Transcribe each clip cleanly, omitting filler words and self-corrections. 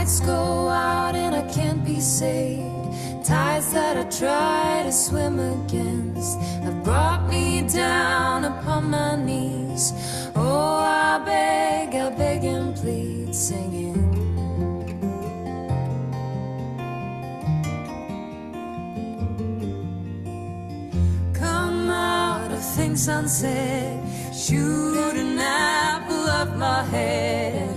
lights go out and I can't be saved. Tides that I try to swim against have brought me down upon my knees. Oh, I beg and plead, singing. Come out of things unsaid, shoot an apple of my head.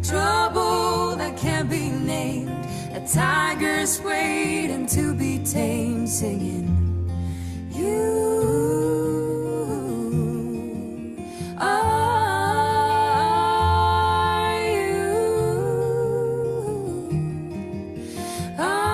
Trouble that can't be named, a tiger's waiting to be tamed, singing. You are, you are.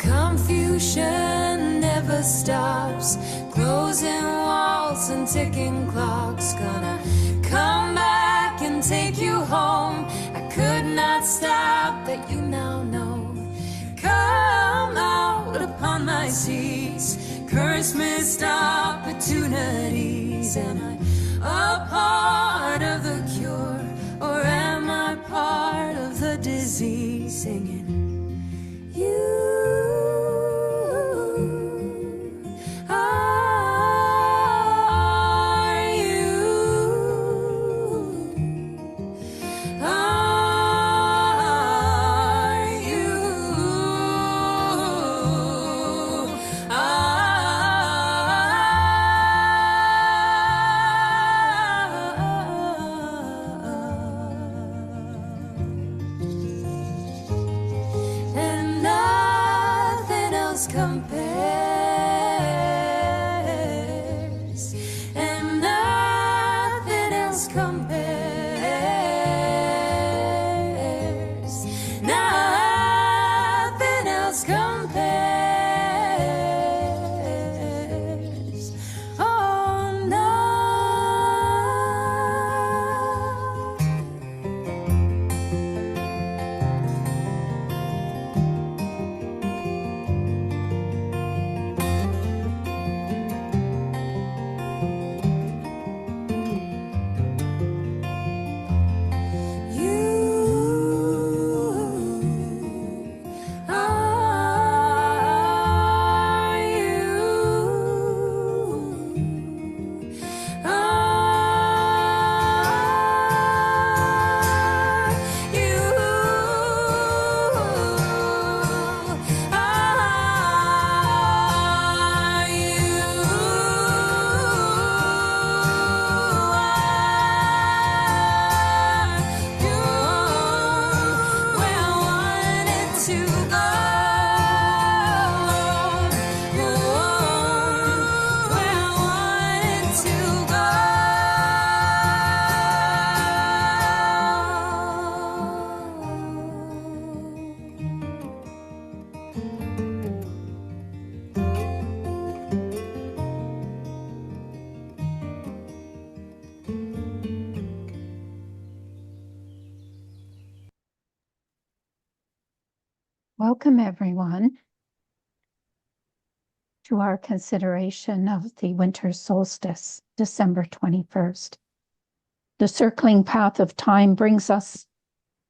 Confusion never stops, closing walls and ticking clocks. Gonna come back and take you home. I could not stop, that you now know. Come out upon my seas, curse missed opportunities. Am I a part of the cure, or am I part of the disease? Singing. You compares, and nothing else compares, nothing else compares, oh no. Welcome, everyone, to our consideration of the winter solstice, December 21st. The circling path of time brings us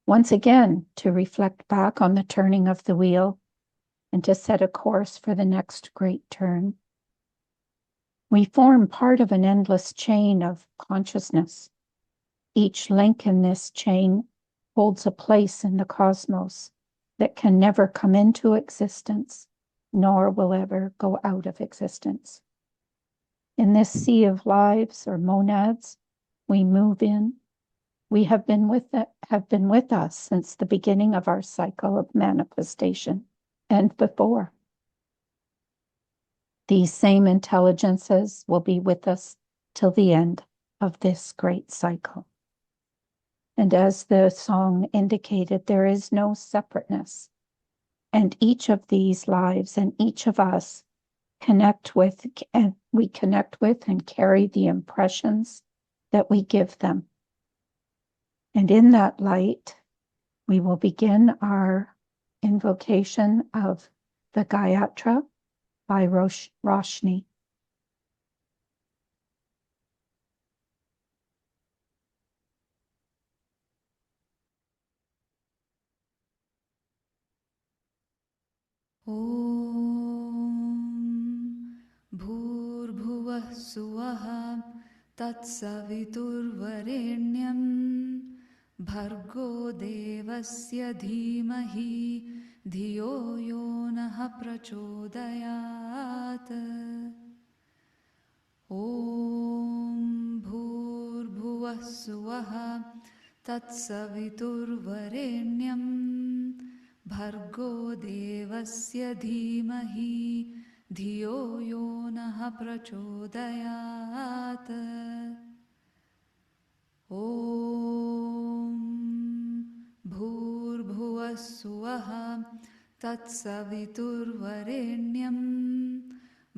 once again to reflect back on the turning of the wheel and to set a course for the next great turn. We form part of an endless chain of consciousness. Each link in this chain holds a place in the cosmos that can never come into existence, nor will ever go out of existence. In this sea of lives or monads we move in, we have been with us since the beginning of our cycle of manifestation and before. These same intelligences will be with us till the end of this great cycle. And as the song indicated, there is no separateness. And each of these lives and each of us connect with and carry the impressions that we give them. And in that light, We will begin our invocation of the Gayatra by Roshni. Om Bhurbhuvah Suvah Tatsaviturvarenyam Bhargo Devasya Dhimahi Dhiyo Yo Naha Prachodayat. Om Bhurbhuvah Suvah Tatsaviturvarenyam Bhargo Devasya Dhimahi Dhiyo Yo Naha Prachodayat. Om Bhurbhuvah Suvah Tatsaviturvarenyam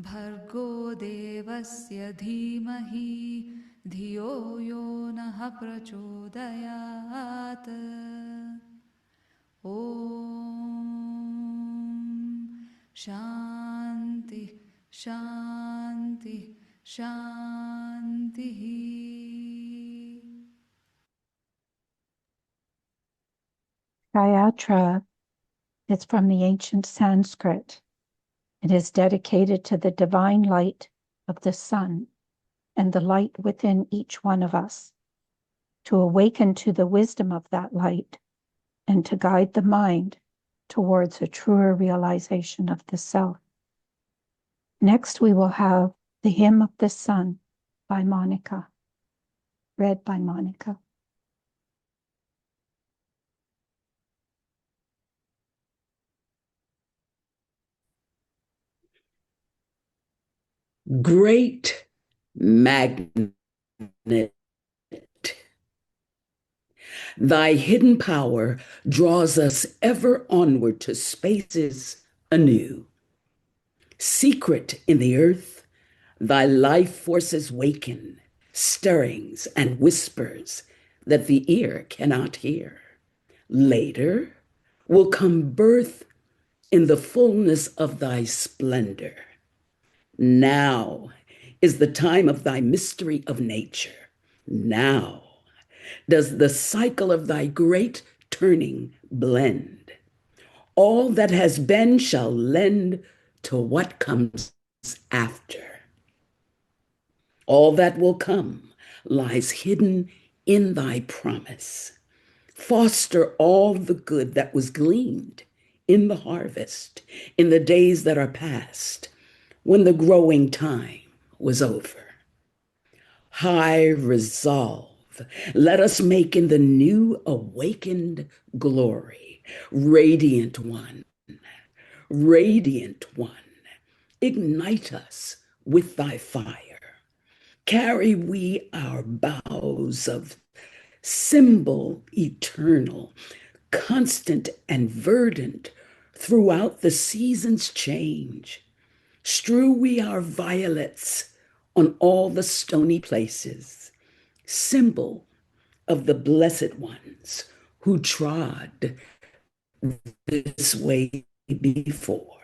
Bhargo Devasya Dhimahi Dhiyo Yo Naha Prachodayat. Om Shanti Shanti Shanti. Gayatra is from the ancient Sanskrit. It is dedicated to the divine light of the sun and the light within each one of us, to awaken to the wisdom of that light and to guide the mind towards a truer realization of the self. Next, we will have the Hymn of the Sun by Monica, read by Monica. Great magnet, thy hidden power draws us ever onward to spaces anew. Secret in the earth, thy life forces waken, stirrings and whispers that the ear cannot hear. Later will come birth in the fullness of thy splendor. Now is the time of thy mystery of nature. Now does the cycle of thy great turning blend. All that has been shall lend to what comes after. All that will come lies hidden in thy promise. Foster all the good that was gleaned in the harvest, in the days that are past, when the growing time was over. High resolve, let us make in the new awakened glory, radiant one, ignite us with thy fire. Carry we our boughs of symbol eternal, constant and verdant throughout the seasons' change. Strew we our violets on all the stony places, symbol of the blessed ones who trod this way before.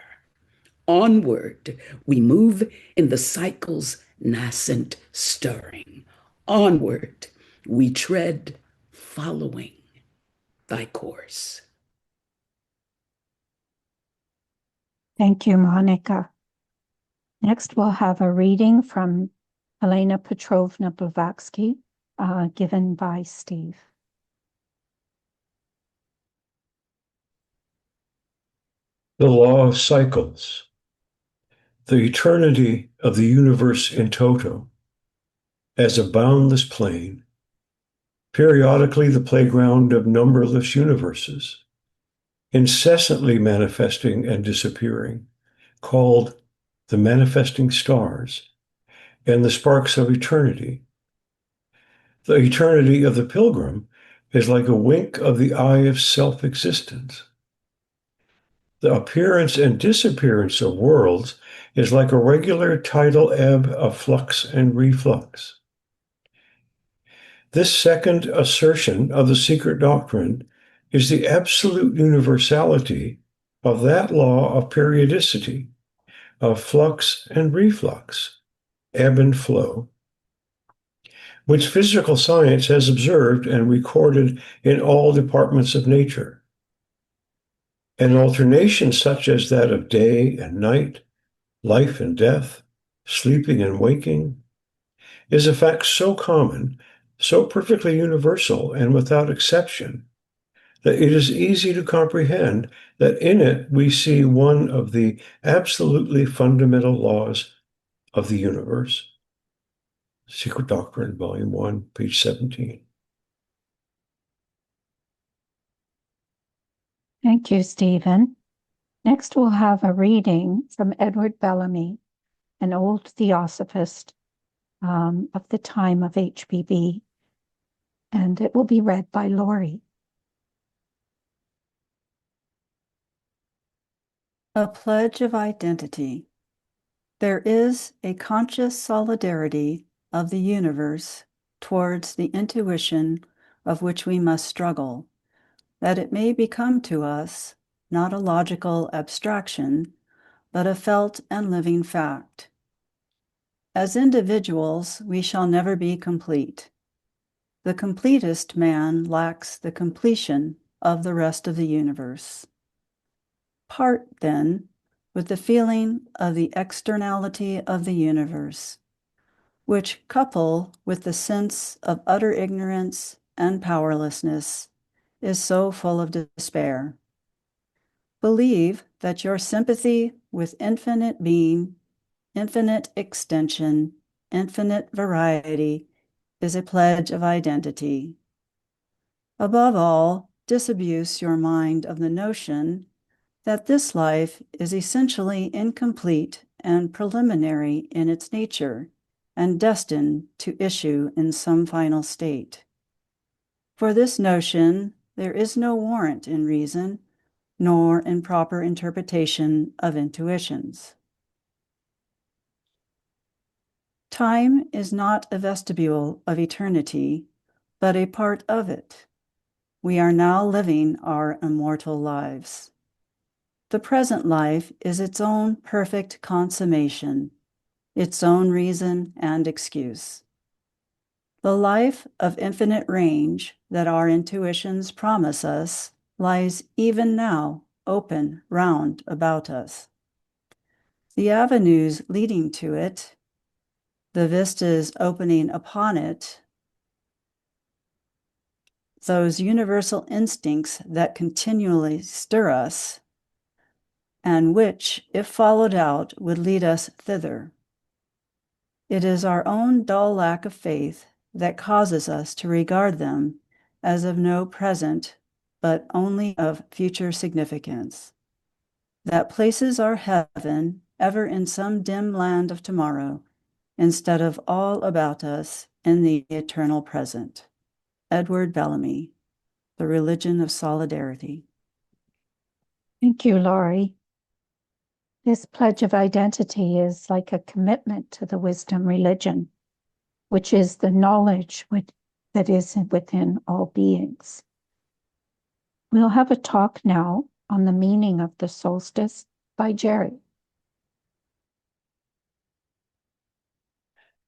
Onward we move in the cycle's nascent stirring. Onward we tread following thy course. Thank you, Monica. Next, we'll have a reading from Elena Petrovna Blavatsky, given by Steve. The law of cycles, the eternity of the universe in toto, as a boundless plane, periodically the playground of numberless universes, incessantly manifesting and disappearing, called the manifesting stars, and the sparks of eternity. The eternity of the pilgrim is like a wink of the eye of self-existence. The appearance and disappearance of worlds is like a regular tidal ebb of flux and reflux. This second assertion of the secret doctrine is the absolute universality of that law of periodicity, of flux and reflux, ebb and flow, which physical science has observed and recorded in all departments of nature. An alternation such as that of day and night, life and death, sleeping and waking, is a fact so common, so perfectly universal and without exception, that it is easy to comprehend that in it we see one of the absolutely fundamental laws of the universe. Secret Doctrine, Volume 1, page 17. Thank you, Stephen. Next, we'll have a reading from Edward Bellamy, an old theosophist of the time of HBB, and it will be read by Laurie. A pledge of identity. There is a conscious solidarity of the universe towards the intuition of which we must struggle, that it may become to us not a logical abstraction, but a felt and living fact. As individuals, we shall never be complete. The completest man lacks the completion of the rest of the universe. Part, then, with the feeling of the externality of the universe, which, coupled with the sense of utter ignorance and powerlessness, is so full of despair. Believe that your sympathy with infinite being, infinite extension, infinite variety is a pledge of identity. Above all, disabuse your mind of the notion that this life is essentially incomplete and preliminary in its nature and destined to issue in some final state. For this notion, there is no warrant in reason, nor in proper interpretation of intuitions. Time is not a vestibule of eternity, but a part of it. We are now living our immortal lives. The present life is its own perfect consummation, its own reason and excuse. The life of infinite range that our intuitions promise us lies even now open round about us. The avenues leading to it, the vistas opening upon it, those universal instincts that continually stir us, and which, if followed out, would lead us thither. It is our own dull lack of faith that causes us to regard them as of no present, but only of future significance, that places our heaven ever in some dim land of tomorrow, instead of all about us in the eternal present. Edward Bellamy, The Religion of Solidarity. Thank you, Laurie. This pledge of identity is like a commitment to the wisdom religion, which is the knowledge that is within all beings. We'll have a talk now on the meaning of the solstice by Jerry.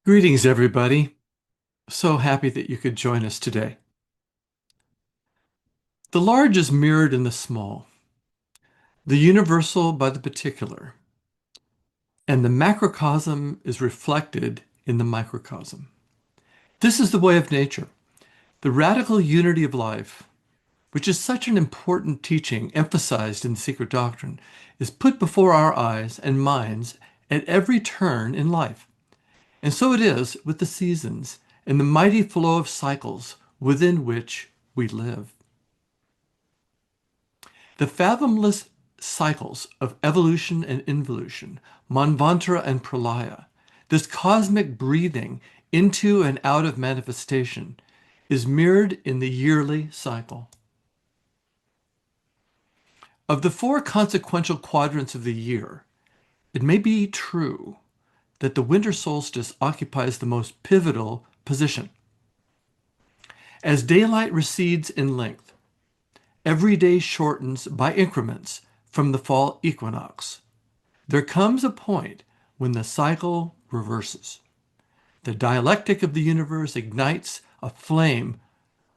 Greetings, everybody. So happy that you could join us today. The large is mirrored in the small, the universal by the particular, and the macrocosm is reflected in the microcosm. This is the way of nature, the radical unity of life, which is such an important teaching emphasized in the Secret Doctrine, is put before our eyes and minds at every turn in life. And so it is with the seasons and the mighty flow of cycles within which we live. The fathomless cycles of evolution and involution, manvantara and pralaya, this cosmic breathing into and out of manifestation, is mirrored in the yearly cycle. Of the four consequential quadrants of the year, it may be true that the winter solstice occupies the most pivotal position. As daylight recedes in length, every day shortens by increments from the fall equinox. There comes a point when the cycle reverses. The dialectic of the universe ignites a flame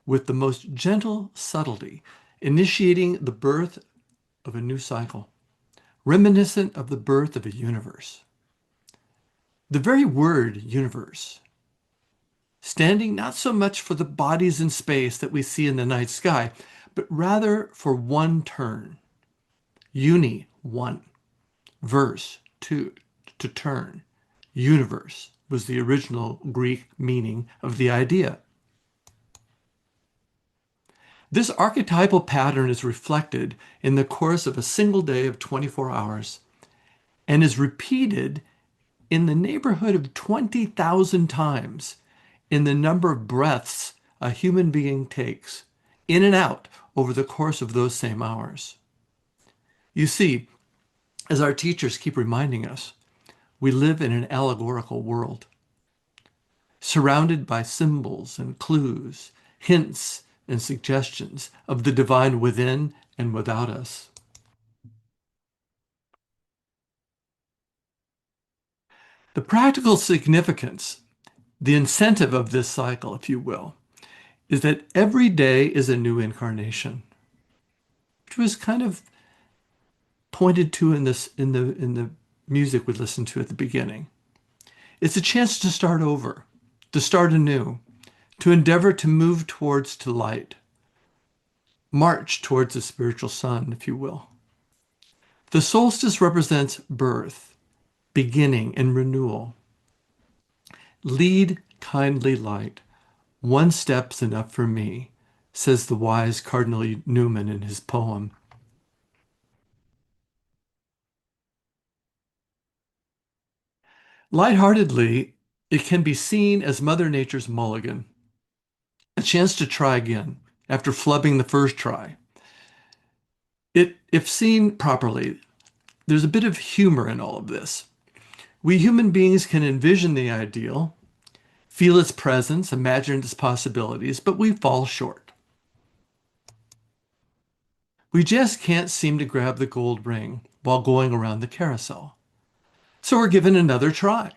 with the most gentle subtlety, initiating the birth of a new cycle, reminiscent of the birth of a universe. The very word universe, standing not so much for the bodies in space that we see in the night sky, but rather for one turn. Uni, one. Verse, two, to turn. Universe was the original Greek meaning of the idea. This archetypal pattern is reflected in the course of a single day of 24 hours and is repeated in the neighborhood of 20,000 times in the number of breaths a human being takes in and out over the course of those same hours. You see, as our teachers keep reminding us, we live in an allegorical world, surrounded by symbols and clues, hints and suggestions of the divine within and without us. The practical significance, the incentive of this cycle, if you will, is that every day is a new incarnation, which was kind of pointed to in the music we listened to at the beginning. It's a chance to start over, to start anew, to endeavor to move towards to light, march towards the spiritual sun, if you will. The solstice represents birth, beginning, and renewal. Lead, kindly light. One step's enough for me, says the wise Cardinal Newman in his poem. Lightheartedly, it can be seen as Mother Nature's mulligan, a chance to try again after flubbing the first try. If seen properly, there's a bit of humor in all of this. We human beings can envision the ideal, feel its presence, imagine its possibilities, but we fall short. We just can't seem to grab the gold ring while going around the carousel. So we're given another try,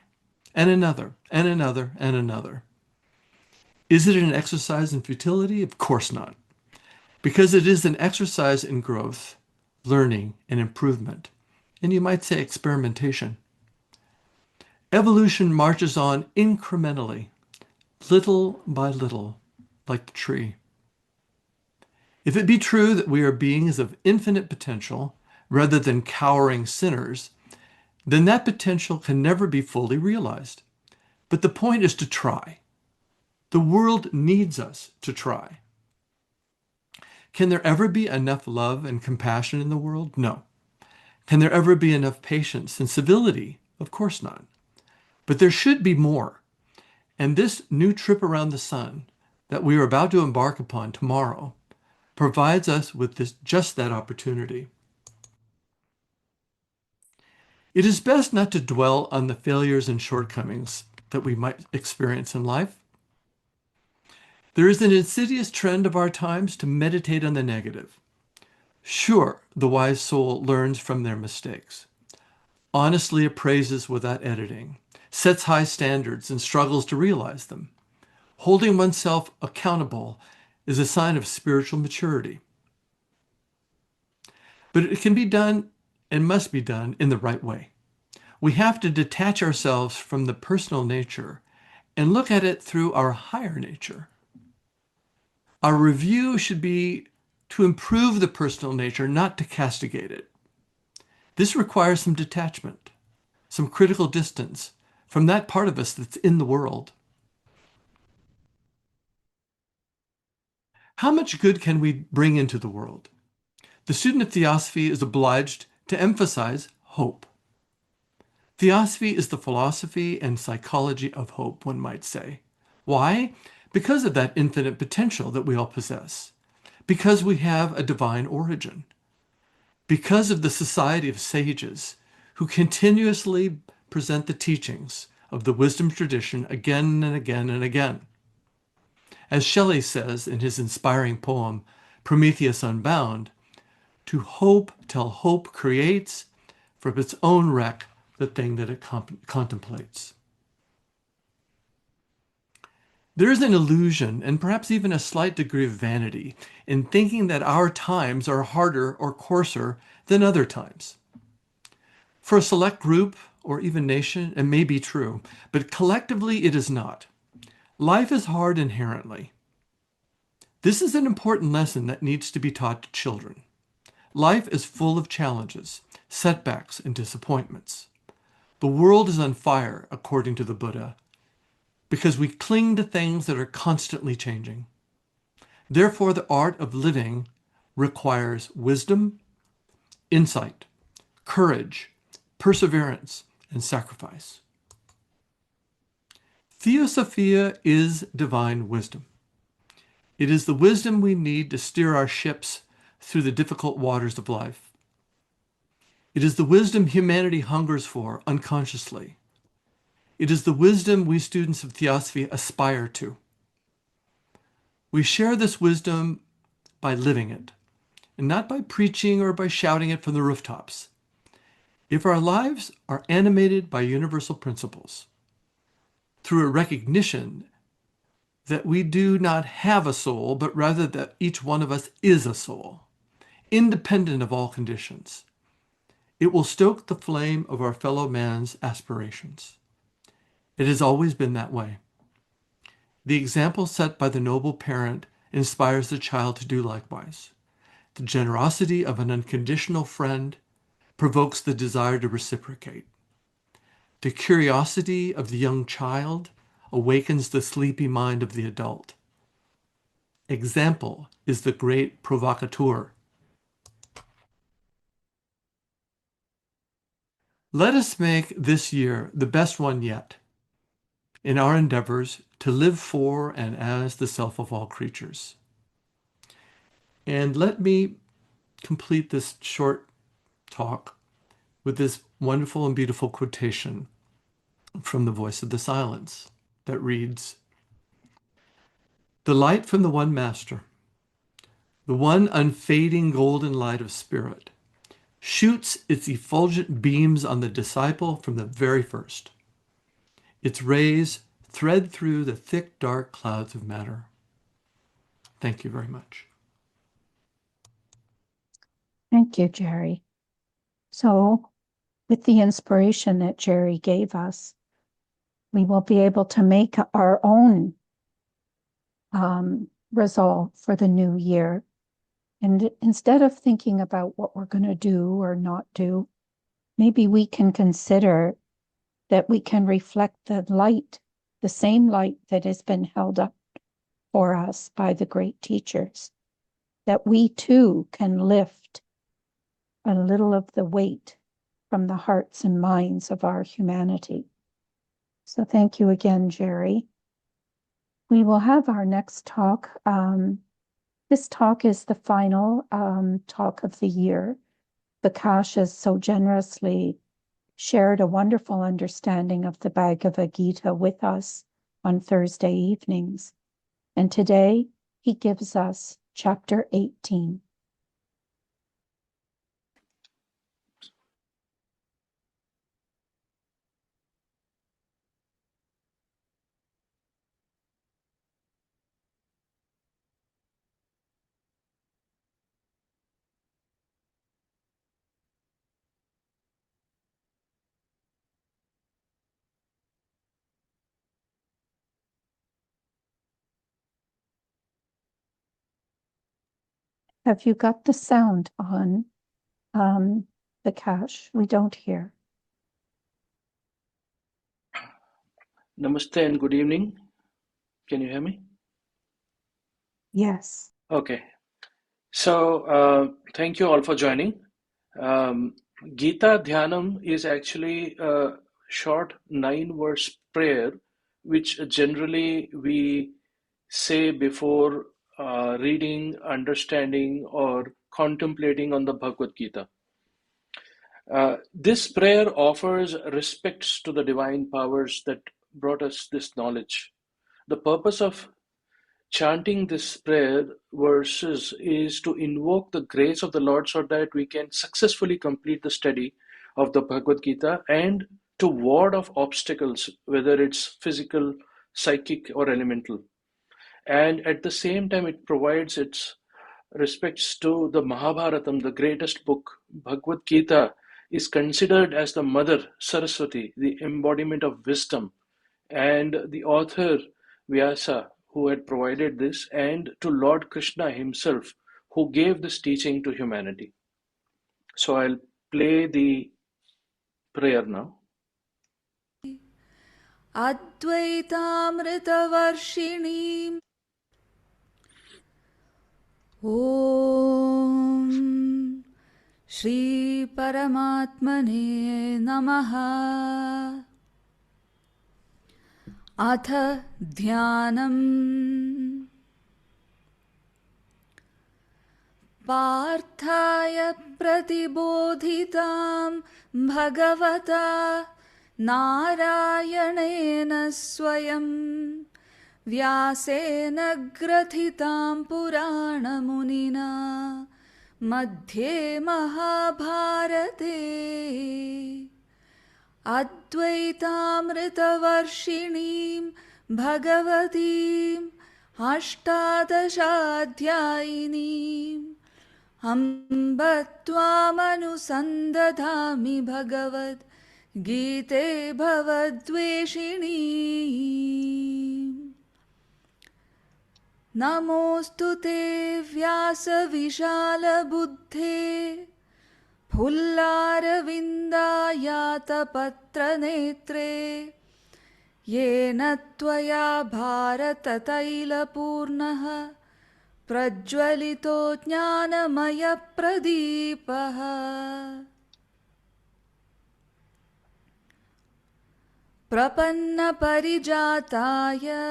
and another, and another, and another. Is it an exercise in futility? Of course not. Because it is an exercise in growth, learning, and improvement, and you might say experimentation. Evolution marches on incrementally, little by little, like the tree. If it be true that we are beings of infinite potential rather than cowering sinners, then that potential can never be fully realized. But the point is to try. The world needs us to try. Can there ever be enough love and compassion in the world? No. Can there ever be enough patience and civility? Of course not. But there should be more. And this new trip around the sun that we are about to embark upon tomorrow provides us with just that opportunity. It is best not to dwell on the failures and shortcomings that we might experience in life. There is an insidious trend of our times to meditate on the negative. Sure, the wise soul learns from their mistakes, honestly appraises without editing, sets high standards and struggles to realize them. Holding oneself accountable is a sign of spiritual maturity. But it can be done and must be done in the right way. We have to detach ourselves from the personal nature and look at it through our higher nature. Our review should be to improve the personal nature, not to castigate it. This requires some detachment, some critical distance from that part of us that's in the world. How much good can we bring into the world? The student of Theosophy is obliged to emphasize hope. Theosophy is the philosophy and psychology of hope, one might say. Why? Because of that infinite potential that we all possess. Because we have a divine origin. Because of the society of sages who continuously present the teachings of the wisdom tradition again and again and again. As Shelley says in his inspiring poem, Prometheus Unbound, to hope till hope creates from its own wreck the thing that it contemplates. There is an illusion, and perhaps even a slight degree of vanity, in thinking that our times are harder or coarser than other times. For a select group, or even nation, it may be true, but collectively it is not. Life is hard inherently. This is an important lesson that needs to be taught to children. Life is full of challenges, setbacks, and disappointments. The world is on fire, according to the Buddha, because we cling to things that are constantly changing. Therefore, the art of living requires wisdom, insight, courage, perseverance, and sacrifice. Theosophy is divine wisdom. It is the wisdom we need to steer our ships through the difficult waters of life. It is the wisdom humanity hungers for unconsciously. It is the wisdom we students of Theosophy aspire to. We share this wisdom by living it, and not by preaching or by shouting it from the rooftops. If our lives are animated by universal principles, through a recognition that we do not have a soul, but rather that each one of us is a soul, independent of all conditions, it will stoke the flame of our fellow man's aspirations. It has always been that way. The example set by the noble parent inspires the child to do likewise. The generosity of an unconditional friend provokes the desire to reciprocate. The curiosity of the young child awakens the sleepy mind of the adult. Example is the great provocateur. Let us make this year the best one yet in our endeavors to live for and as the self of all creatures. And let me complete this short talk with this wonderful and beautiful quotation from the Voice of the Silence that reads, "The light from the one Master, the one unfading golden light of spirit, shoots its effulgent beams on the disciple from the very first. Its rays thread through the thick, dark clouds of matter." Thank you very much. Thank you, Jerry. So, with the inspiration that Jerry gave us, we will be able to make our own resolve for the new year. And instead of thinking about what we're going to do or not do, maybe we can consider that we can reflect the light, the same light that has been held up for us by the great teachers, that we too can lift a little of the weight from the hearts and minds of our humanity. So thank you again, Jerry. We will have our next talk. This talk is the final talk of the year. Bakash has so generously shared a wonderful understanding of the Bhagavad Gita with us on Thursday evenings. And today he gives us chapter 18. Have you got the sound on, Bakash? We don't hear. Namaste and good evening. Can you hear me? Yes. Okay. So thank you all for joining. Gita Dhyanam is actually a short 9-verse prayer, which generally we say before reading, understanding, or contemplating on the Bhagavad Gita. This prayer offers respects to the divine powers that brought us this knowledge. The purpose of chanting this prayer verses is to invoke the grace of the Lord so that we can successfully complete the study of the Bhagavad Gita and to ward off obstacles, whether it's physical, psychic, or elemental. And at the same time, it provides its respects to the Mahabharatam, the greatest book. Bhagavad Gita is considered as the mother, Saraswati, the embodiment of wisdom, and the author, Vyasa, who had provided this, and to Lord Krishna himself, who gave this teaching to humanity. So I'll play the prayer now. Advaitamritavarshini Om Shri Paramatmane Namaha Atha Dhyanam Parthaya Pratibodhitam Bhagavata Narayanena Swayam Vyasena Grathitam Puranamunina Madhye Mahabharate Advaitamritavarshinim Bhagavatim Ashtadashadhyayinim Amba Tvamanusandadhami Bhagavad Gite Bhavadveshini Namostu te Vyasa Vishala Buddhe Pullarvindayata Patra Netre Yena Tvaya Bharata Taila Purnaha Prajwalito Jnanamaya Pradipaha Prapanna Parijataya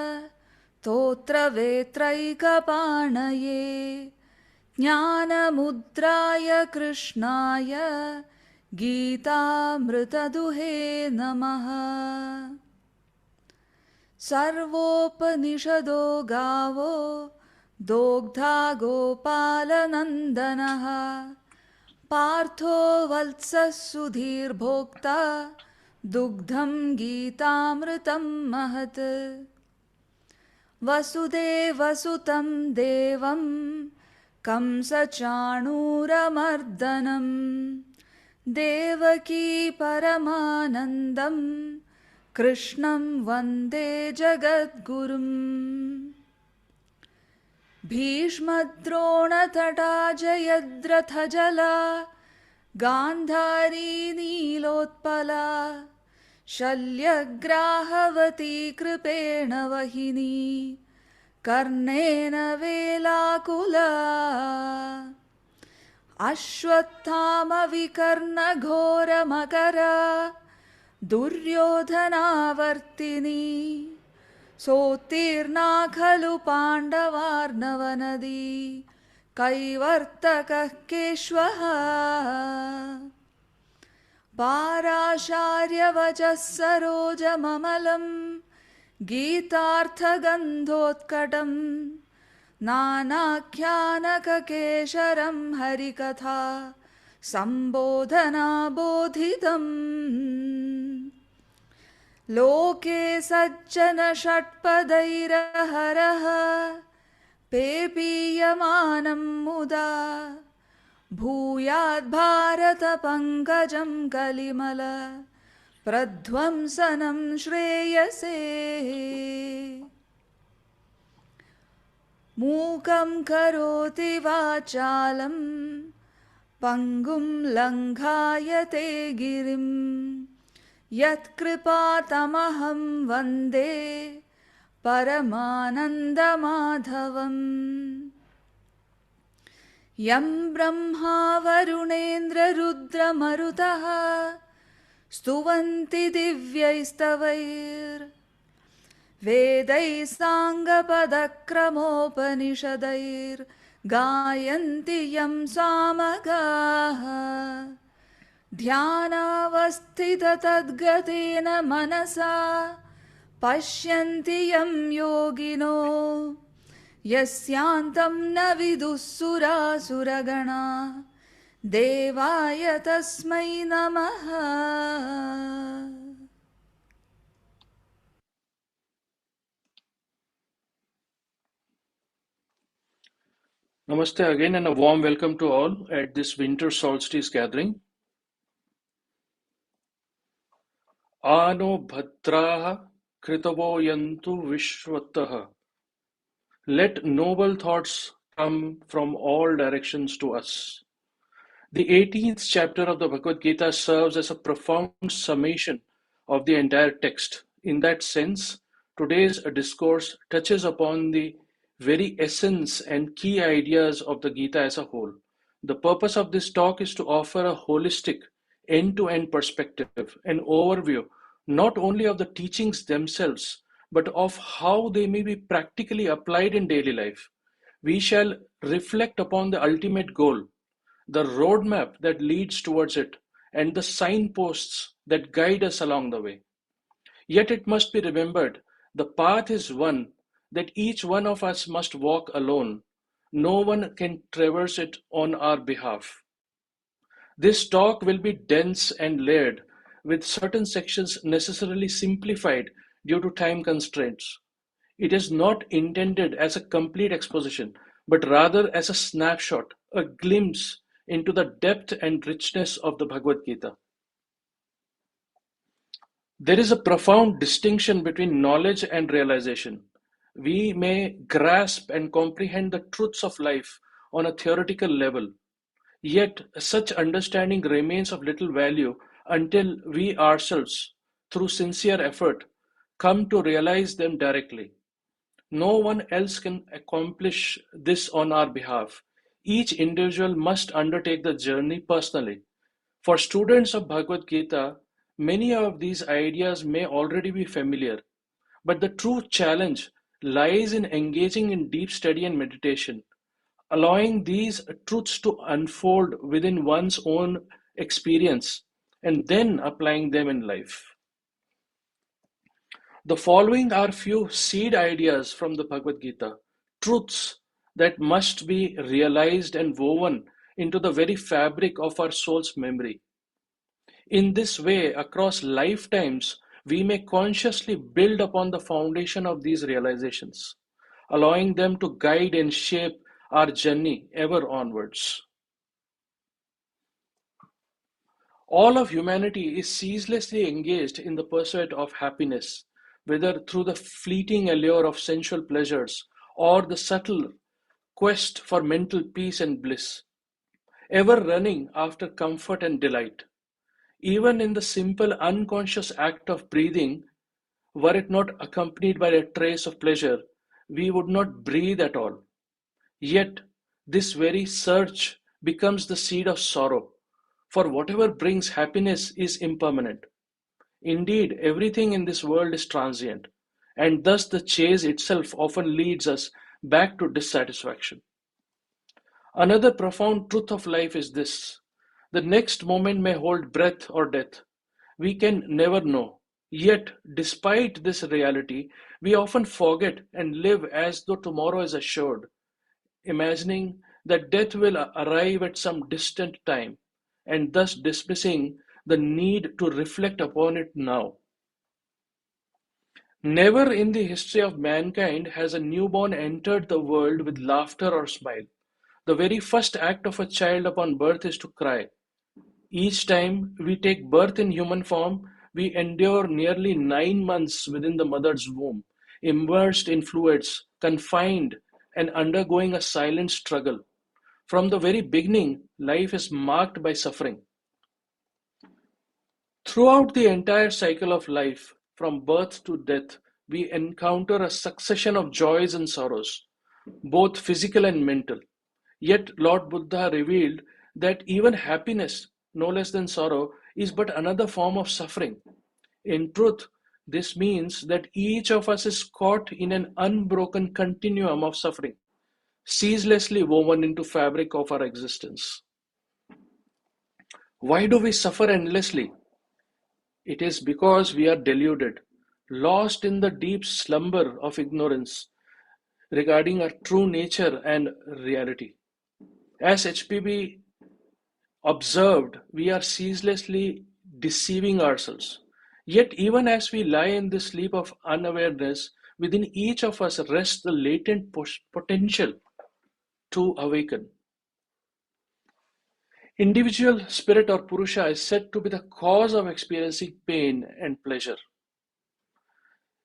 Totra Vetraikapanaye Jnanamudraya Krishnaya Gītāmritaduhe Namaha Sarvopanishado Gavo Dogdha Gopalanandanaha Partho Valsas Sudhir Bhokta Dugdham Gītāmritam Mahat Vasudevasutam Devam Kamsachanuramardanam Devaki Paramanandam Krishnam Vande Jagadgurum Bhishmadrona Tata Jayadratha Jala Gandhari Nilotpala Shalyagrahavati Kripena Vahini Karnena Velakula Ashwathama Vikarna Ghora Makara Duryodhana Vartini Sotirna Khalu Pandavarnavanadi Kaivartakah Keshwaha Parasharya Vajas Saroja Mamalam Geetartha Gandhotkatam Nanakyanaka Kesharam Harikatha Sambodhana Bodhitam Loke Sajjana Shatpadairaharaha Pepiyamanam Muda Bhuyad Bharata Pankajam Kalimala Pradhvamsanam Shreyase Mukam Karoti Vachalam Pangum Langhayate Girim Yat Kripatamaham Vande Paramananda Madhavam Yam Brahma Varunendra Rudra Marutaha Stuvanti Divyaistavayir Vedai Sanga Padakramopanishadair Gayanti Yam Samagaha Dhyanavasthita Tadgatena Manasa Pashyanti Yam Yogino यस्यान्तं न विदुः सुरासुरगणा देवाय तस्मै नमः. Namaste again and a warm welcome to all at this winter solstice gathering. Ano bhadraha kritavo yantu vishwataha. Let noble thoughts come from all directions to us. The 18th chapter of the Bhagavad Gita serves as a profound summation of the entire text. In that sense, today's discourse touches upon the very essence and key ideas of the Gita as a whole. The purpose of this talk is to offer a holistic, end-to-end perspective, an overview not only of the teachings themselves, but of how they may be practically applied in daily life. We shall reflect upon the ultimate goal, the roadmap that leads towards it, and the signposts that guide us along the way. Yet it must be remembered, the path is one that each one of us must walk alone. No one can traverse it on our behalf. This talk will be dense and layered, with certain sections necessarily simplified due to time constraints. It is not intended as a complete exposition, but rather as a snapshot, a glimpse into the depth and richness of the Bhagavad Gita. There is a profound distinction between knowledge and realization. We may grasp and comprehend the truths of life on a theoretical level, yet such understanding remains of little value until we ourselves, through sincere effort, come to realize them directly. No one else can accomplish this on our behalf. Each individual must undertake the journey personally. For students of Bhagavad Gita, many of these ideas may already be familiar, but the true challenge lies in engaging in deep study and meditation, allowing these truths to unfold within one's own experience, and then applying them in life. The following are few seed ideas from the Bhagavad Gita, truths that must be realized and woven into the very fabric of our soul's memory. In this way, across lifetimes, we may consciously build upon the foundation of these realizations, allowing them to guide and shape our journey ever onwards. All of humanity is ceaselessly engaged in the pursuit of happiness, whether through the fleeting allure of sensual pleasures or the subtle quest for mental peace and bliss, ever running after comfort and delight. Even in the simple unconscious act of breathing, were it not accompanied by a trace of pleasure, we would not breathe at all. Yet, this very search becomes the seed of sorrow, for whatever brings happiness is impermanent. Indeed, everything in this world is transient, and thus the chase itself often leads us back to dissatisfaction. Another profound truth of life is this: the next moment may hold breath or death. We can never know. Yet, despite this reality, we often forget and live as though tomorrow is assured, imagining that death will arrive at some distant time, and thus dismissing the need to reflect upon it now. Never in the history of mankind has a newborn entered the world with laughter or smile. The very first act of a child upon birth is to cry. Each time we take birth in human form, we endure nearly 9 months within the mother's womb, immersed in fluids, confined, and undergoing a silent struggle. From the very beginning, life is marked by suffering. Throughout the entire cycle of life, from birth to death, we encounter a succession of joys and sorrows, both physical and mental. Yet Lord Buddha revealed that even happiness, no less than sorrow, is but another form of suffering. In truth, this means that each of us is caught in an unbroken continuum of suffering, ceaselessly woven into fabric of our existence. Why do we suffer endlessly? It is because we are deluded, lost in the deep slumber of ignorance, regarding our true nature and reality. As HPB observed, we are ceaselessly deceiving ourselves. Yet, even as we lie in the sleep of unawareness, within each of us rests the latent potential to awaken. Individual spirit or Purusha is said to be the cause of experiencing pain and pleasure.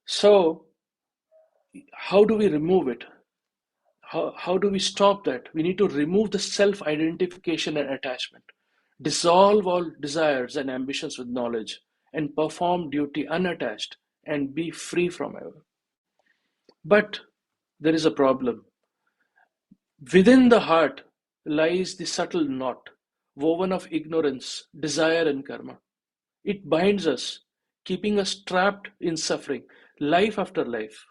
So, how do we remove it? How do we stop that? We need to remove the self-identification and attachment, dissolve all desires and ambitions with knowledge, and perform duty unattached and be free from ever. But there is a problem. Within the heart lies the subtle knot, woven of ignorance, desire, and karma. It binds us, keeping us trapped in suffering, life after life,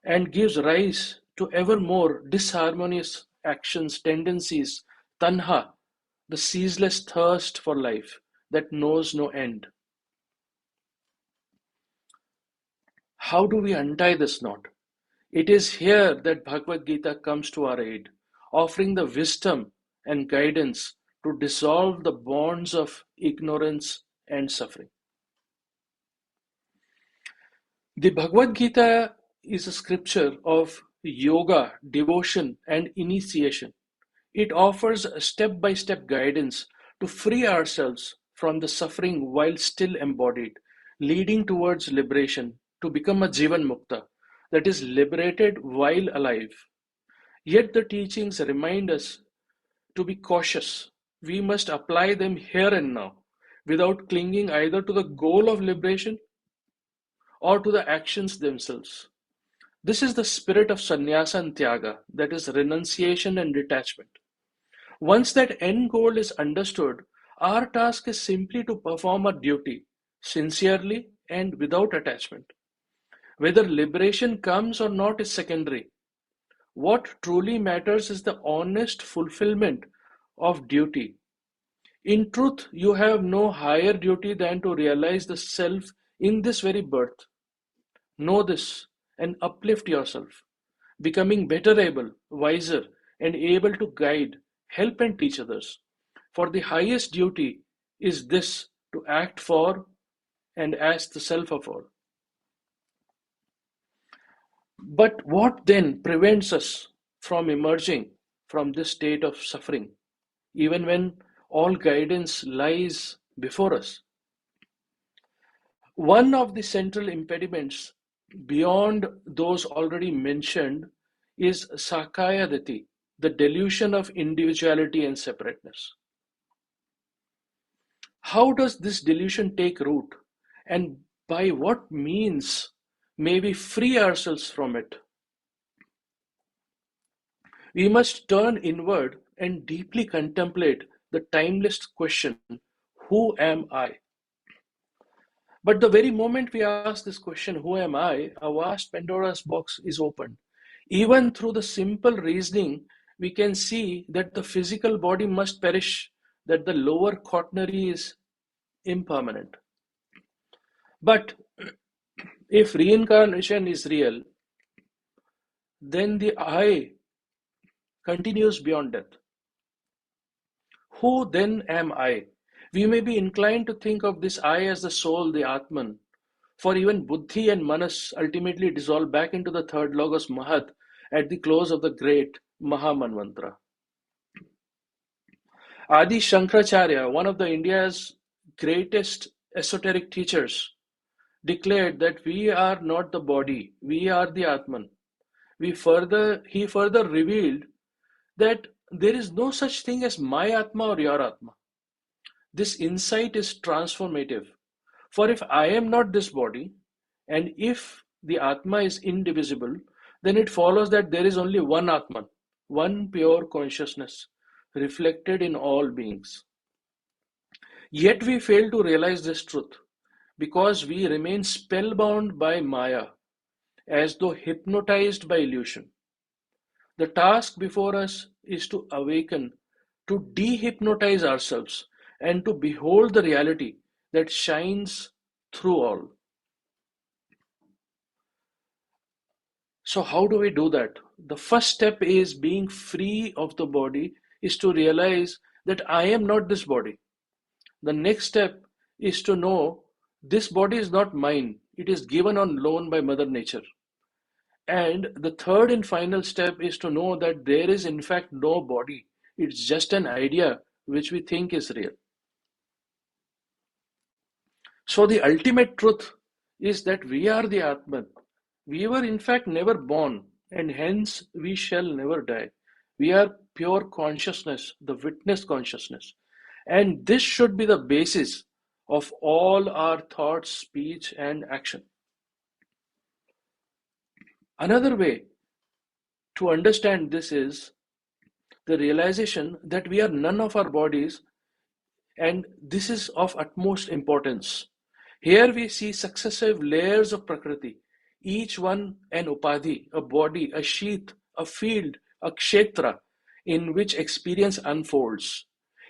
and gives rise to ever more disharmonious actions, tendencies, tanha, the ceaseless thirst for life that knows no end. How do we untie this knot? It is here that Bhagavad Gita comes to our aid, offering the wisdom and guidance to dissolve the bonds of ignorance and suffering. The Bhagavad Gita is a scripture of yoga, devotion, and initiation. It offers a step-by-step guidance to free ourselves from the suffering while still embodied, leading towards liberation to become a Jivan Mukta, that is liberated while alive. Yet the teachings remind us to be cautious. We must apply them here and now, without clinging either to the goal of liberation or to the actions themselves. This is the spirit of sannyasa and tyaga, that is renunciation and detachment. Once that end goal is understood, our task is simply to perform our duty sincerely and without attachment. Whether liberation comes or not is secondary. What truly matters is the honest fulfillment of duty. In truth, you have no higher duty than to realize the self in this very birth. Know this and uplift yourself, becoming better able, wiser, and able to guide, help, and teach others. For the highest duty is this, to act for and as the self of all. But what then prevents us from emerging from this state of suffering, even when all guidance lies before us? One of the central impediments, beyond those already mentioned, is Sakayadati, the delusion of individuality and separateness. How does this delusion take root, and by what means may we free ourselves from it? We must turn inward and deeply contemplate the timeless question, who am I? But the very moment we ask this question, who am I, a vast Pandora's box is opened. Even through the simple reasoning, we can see that the physical body must perish, that the lower quaternary is impermanent. But if reincarnation is real, then the I continues beyond death. Who then am I? We may be inclined to think of this I as the soul, the Atman, for even Buddhi and Manas ultimately dissolve back into the third logos Mahat at the close of the great Mahamanvantara. Adi Shankaracharya, one of the India's greatest esoteric teachers, declared that we are not the body, we are the Atman. He further revealed that there is no such thing as my Atma or your Atma. This insight is transformative. For if I am not this body, and if the Atma is indivisible, then it follows that there is only one Atman, one pure consciousness, reflected in all beings. Yet we fail to realize this truth, because we remain spellbound by Maya, as though hypnotized by illusion. The task before us is to awaken, to dehypnotize ourselves, and to behold the reality that shines through all. So how do we do that? The first step is being free of the body, is to realize that I am not this body. The next step is to know this body is not mine. It is given on loan by Mother Nature. And the third and final step is to know that there is in fact no body. It's just an idea which we think is real. So the ultimate truth is that we are the Atman. We were in fact never born, and hence we shall never die. We are pure consciousness, the witness consciousness. And this should be the basis of all our thoughts, speech, and action. Another way to understand this is the realization that we are none of our bodies, and this is of utmost importance. Here we see successive layers of Prakriti, each one an upadhi, a body, a sheath, a field, a kshetra, in which experience unfolds.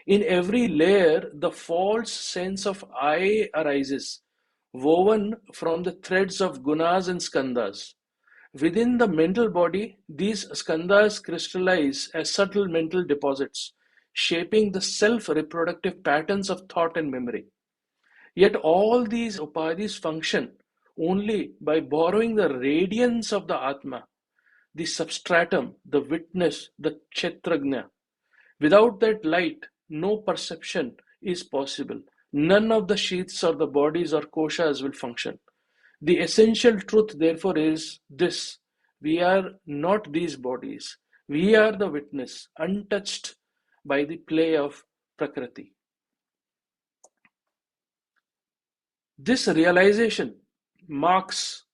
In every layer, the false sense of I arises, woven from the threads of gunas and skandhas. Within the mental body, these skandhas crystallize as subtle mental deposits, shaping the self-reproductive patterns of thought and memory. Yet all these upadhis function only by borrowing the radiance of the Atma, the substratum, the witness, the kshetrajna. Without that light, no perception is possible. None of the sheaths or the bodies or koshas will function. The essential truth, therefore, is this: we are not these bodies. We are the witness, untouched by the play of Prakriti. This realization marks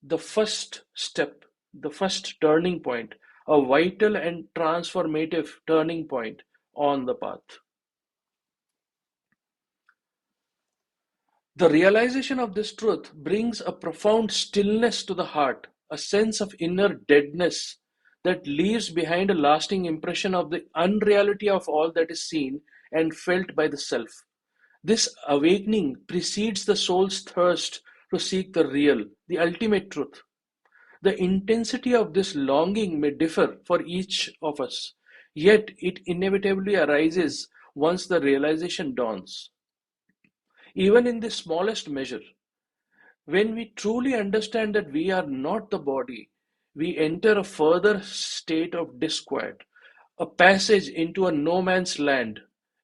the first step, the first turning point, a vital and transformative turning point on the path. The realization of this truth brings a profound stillness to the heart, a sense of inner deadness that leaves behind a lasting impression of the unreality of all that is seen and felt by the self. This awakening precedes the soul's thirst to seek the real, the ultimate truth. The intensity of this longing may differ for each of us, yet it inevitably arises once the realization dawns. Even in the smallest measure, when we truly understand that we are not the body, we enter a further state of disquiet, a passage into a no man's land,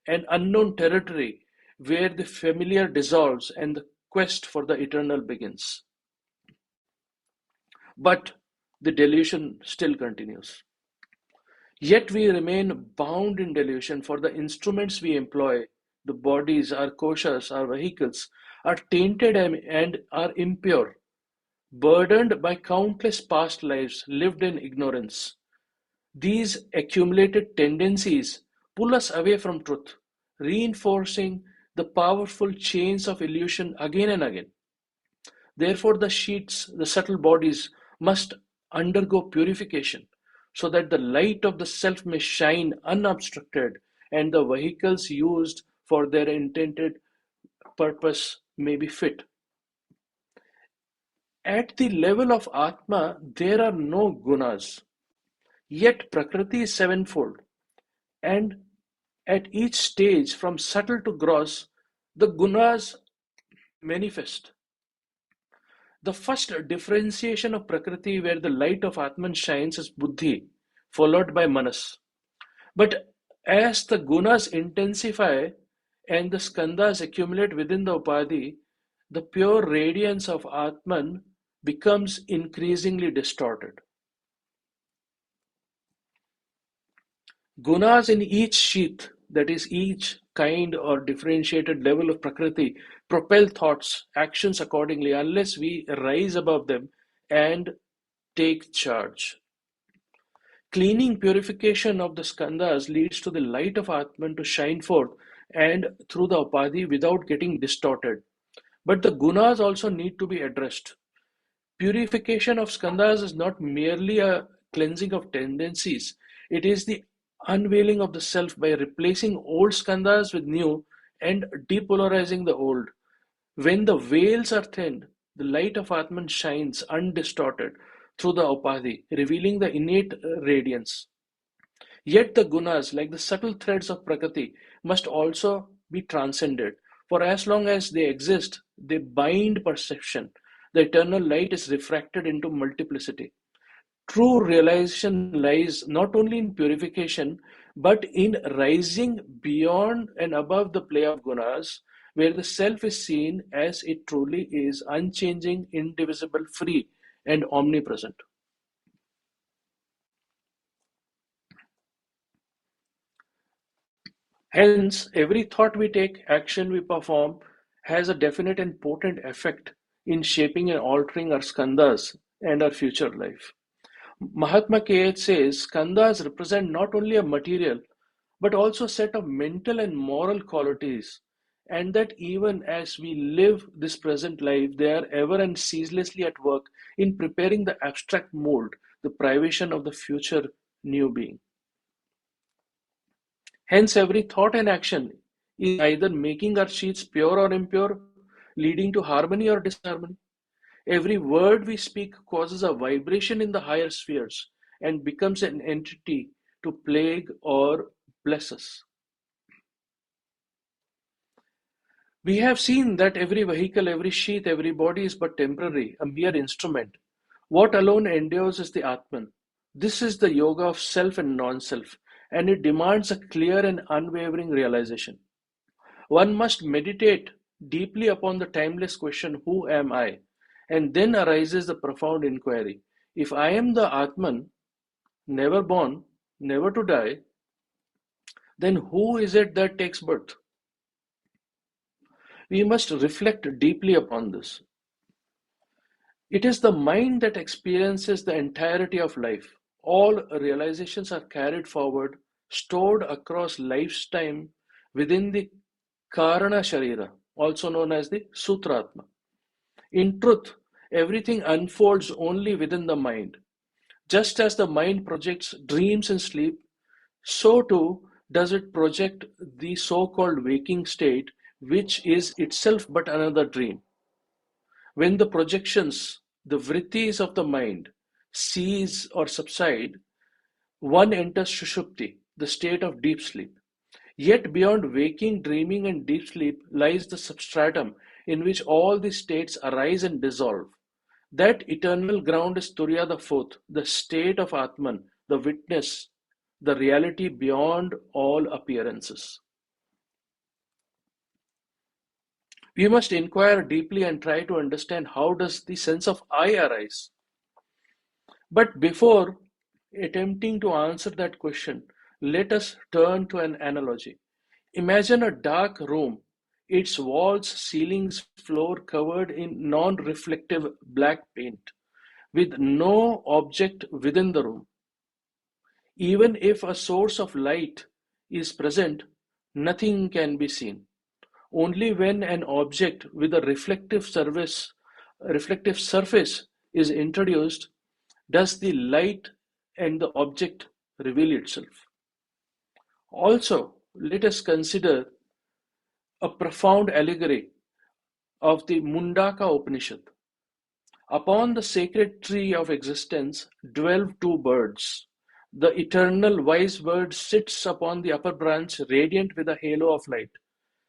an unknown territory where the familiar dissolves and the quest for the eternal begins. But the delusion still continues. Yet we remain bound in delusion, for the instruments we employ, the bodies, our koshas, our vehicles, are tainted and are impure, burdened by countless past lives lived in ignorance. These accumulated tendencies pull us away from truth, reinforcing the powerful chains of illusion again and again. Therefore, the sheets, the subtle bodies, must undergo purification so that the light of the self may shine unobstructed and the vehicles used for their intended purpose may be fit. At the level of Atma, there are no gunas, yet Prakriti is sevenfold, and at each stage, from subtle to gross, the gunas manifest. The first differentiation of Prakriti, where the light of Atman shines, is Buddhi, followed by Manas. But as the gunas intensify and the skandhas accumulate within the upadhi, the pure radiance of Atman becomes increasingly distorted. Gunas in each sheath, that is, each kind or differentiated level of Prakriti, propel thoughts, actions accordingly, unless we rise above them and take charge. Cleaning purification of the skandhas leads to the light of Atman to shine forth and through the upadhi without getting distorted. But the gunas also need to be addressed. Purification of skandhas is not merely a cleansing of tendencies, it is the unveiling of the self by replacing old skandhas with new and depolarizing the old. When the veils are thinned, the light of Atman shines undistorted, through the upadhi, revealing the innate radiance. Yet the gunas, like the subtle threads of Prakriti, must also be transcended. For as long as they exist, they bind perception. The eternal light is refracted into multiplicity. True realization lies not only in purification, but in rising beyond and above the play of gunas, where the self is seen as it truly is, unchanging, indivisible, free, and omnipresent. Hence, every thought we take, action we perform, has a definite and potent effect in shaping and altering our skandhas and our future life. Mahatma K.H. says skandhas represent not only a material but also a set of mental and moral qualities, and that even as we live this present life, they are ever and ceaselessly at work in preparing the abstract mold, the privation of the future new being. Hence, every thought and action is either making our sheets pure or impure, leading to harmony or disharmony. Every word we speak causes a vibration in the higher spheres and becomes an entity to plague or bless us. We have seen that every vehicle, every sheath, every body is but temporary, a mere instrument. What alone endures is the Atman. This is the yoga of self and non-self, and it demands a clear and unwavering realization. One must meditate deeply upon the timeless question, who am I? And then arises the profound inquiry, if I am the Atman, never born, never to die, then who is it that takes birth? We must reflect deeply upon this. It is the mind that experiences the entirety of life. All realizations are carried forward, stored across life's time within the Karana Sharira, also known as the Sutratma. In truth, everything unfolds only within the mind. Just as the mind projects dreams in sleep, so too does it project the so-called waking state, which is itself but another dream. When the projections, the vrittis of the mind, cease or subside, one enters Shushupti, the state of deep sleep. Yet beyond waking, dreaming, and deep sleep lies the substratum in which all these states arise and dissolve. That eternal ground is Turiya the fourth, the state of Atman, the witness, the reality beyond all appearances. We must inquire deeply and try to understand how does the sense of I arise. But before attempting to answer that question, let us turn to an analogy. Imagine a dark room, its walls, ceilings, floor covered in non-reflective black paint, with no object within the room. Even if a source of light is present, nothing can be seen. Only when an object with a reflective surface is introduced does the light and the object reveal itself. Also, let us consider a profound allegory of the Mundaka Upanishad. Upon the sacred tree of existence dwell two birds. The eternal wise bird sits upon the upper branch, radiant with a halo of light,